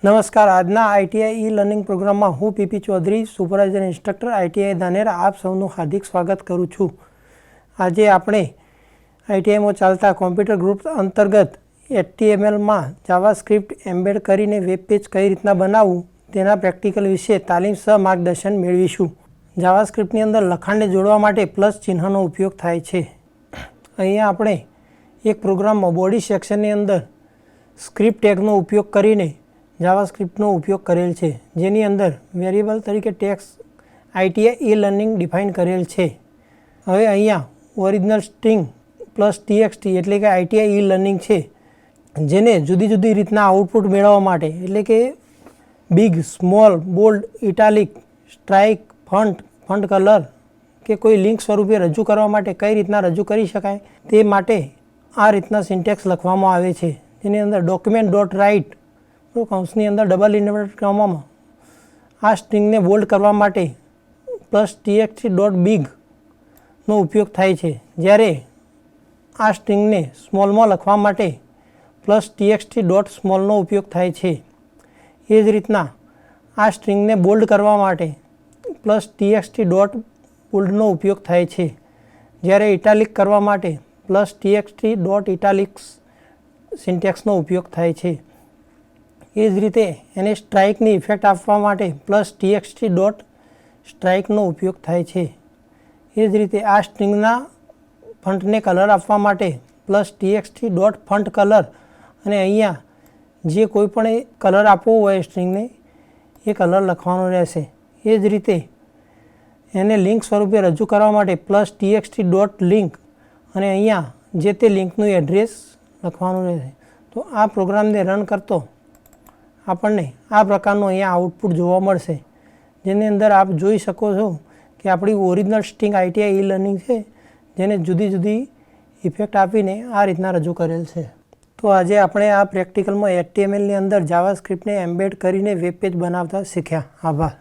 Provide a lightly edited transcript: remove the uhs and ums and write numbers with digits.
નમસ્કાર, આજના ITI learning પ્રોગ્રામમાં હું PP Chaudhary, supervisor instructor ITI Dhanera, આપ સૌનું હાર્દિક સ્વાગત કરું છું. આજે આપણે આઈટીઆઈમાં ચાલતા કોમ્પ્યુટર ગ્રુપ અંતર્ગત HTMLમાં જાવાસ્ક્રિપ્ટ એમ્બેડ કરીને વેબ પેજ કઈ રીતના બનાવવું તેના પ્રેક્ટિકલ વિશે તાલીમ સહ માર્ગદર્શન મેળવીશું. જાવાસ્ક્રિપ્ટની અંદર લખાણને જોડવા માટે પ્લસ ચિહ્નનો ઉપયોગ થાય છે. અહીંયા આપણે એક પ્રોગ્રામમાં બોડી સેક્શનની અંદર સ્ક્રિપ્ટ ટેગનો ઉપયોગ કરીને જાવાસ્ક્રિપ્ટનો ઉપયોગ કરેલ છે, જેની અંદર વેરિયેબલ તરીકે ટેક્સ્ટ આઈટીઆઈ લર્નિંગ ડિફાઇન કરેલ છે. હવે અહીંયા ઓરિજિનલ સ્ટ્રિંગ પ્લસ ટીએક્સટી એટલે કે આઈટીઆઈ લર્નિંગ છે, જેને જુદી જુદી રીતના આઉટપુટ મેળવવા માટે એટલે કે big, small, bold, italic, strike, front colour કે કોઈ લિંક સ્વરૂપે રજૂ કરવા માટે કઈ રીતના રજૂ કરી શકાય તે માટે આ રીતના સિન્ટેક્સ લખવામાં આવે છે, જેની અંદર ડોક્યુમેન્ટ ડોટ રાઇટ કૌંસની અંદર ડબલ ઇન્વર્ટેડ કોમામાં આ સ્ટ્રિંગને બોલ્ડ કરવા માટે પ્લસ ટીએક્સટી ડોટ બિગનો ઉપયોગ થાય છે, જ્યારે આ સ્ટ્રિંગને સ્મોલમાં લખવા માટે પ્લસ ટીએક્સટી ડોટ સ્મોલનો ઉપયોગ થાય છે. એ જ રીતના આ સ્ટ્રિંગને બોલ્ડ કરવા માટે પ્લસ ટીએક્સટી ડોટ બોલ્ડનો ઉપયોગ થાય છે, જ્યારે ઇટાલિક કરવા માટે પ્લસ ટીએક્સટી ડોટ ઇટાલિક્સ સિન્ટેક્સનો ઉપયોગ થાય છે. એ જ રીતે એને સ્ટ્રાઇકની ઇફેક્ટ આપવા માટે પ્લસ ટીએક્સટી ડોટ સ્ટ્રાઇકનો ઉપયોગ થાય છે. એ જ રીતે આ સ્ટ્રિંગના ફન્ટને કલર આપવા માટે plus TXT dot front colour, અને અહીંયા જે કોઈ પણ કલર આપવો હોય સ્ટ્રિંગને એ કલર લખવાનો રહેશે. એ જ રીતે એને લિંક સ્વરૂપે રજૂ કરવા માટે પ્લસ ટીએક્સટી ડોટ લિંક, અને અહીંયા જે તે લિંકનું એડ્રેસ લખવાનું રહેશે. તો આ પ્રોગ્રામને રન કરતો આપણને આ પ્રકારનું અહીંયા આઉટપુટ જોવા મળશે, જેની અંદર આપ જોઈ શકો છો કે આપણી ઓરિજિનલ સ્ટ્રિંગ આઈટીઆઈ લર્નિંગ છે, જેને જુદી જુદી ઇફેક્ટ આપીને આ રીતના રજૂ કરેલ છે. તો આજે આપણે આ પ્રેક્ટિકલમાં HTMLની અંદર જાવાસ્ક્રિપ્ટને એમ્બેડ કરીને વેબ પેજ બનાવતા શીખ્યા. આભાર.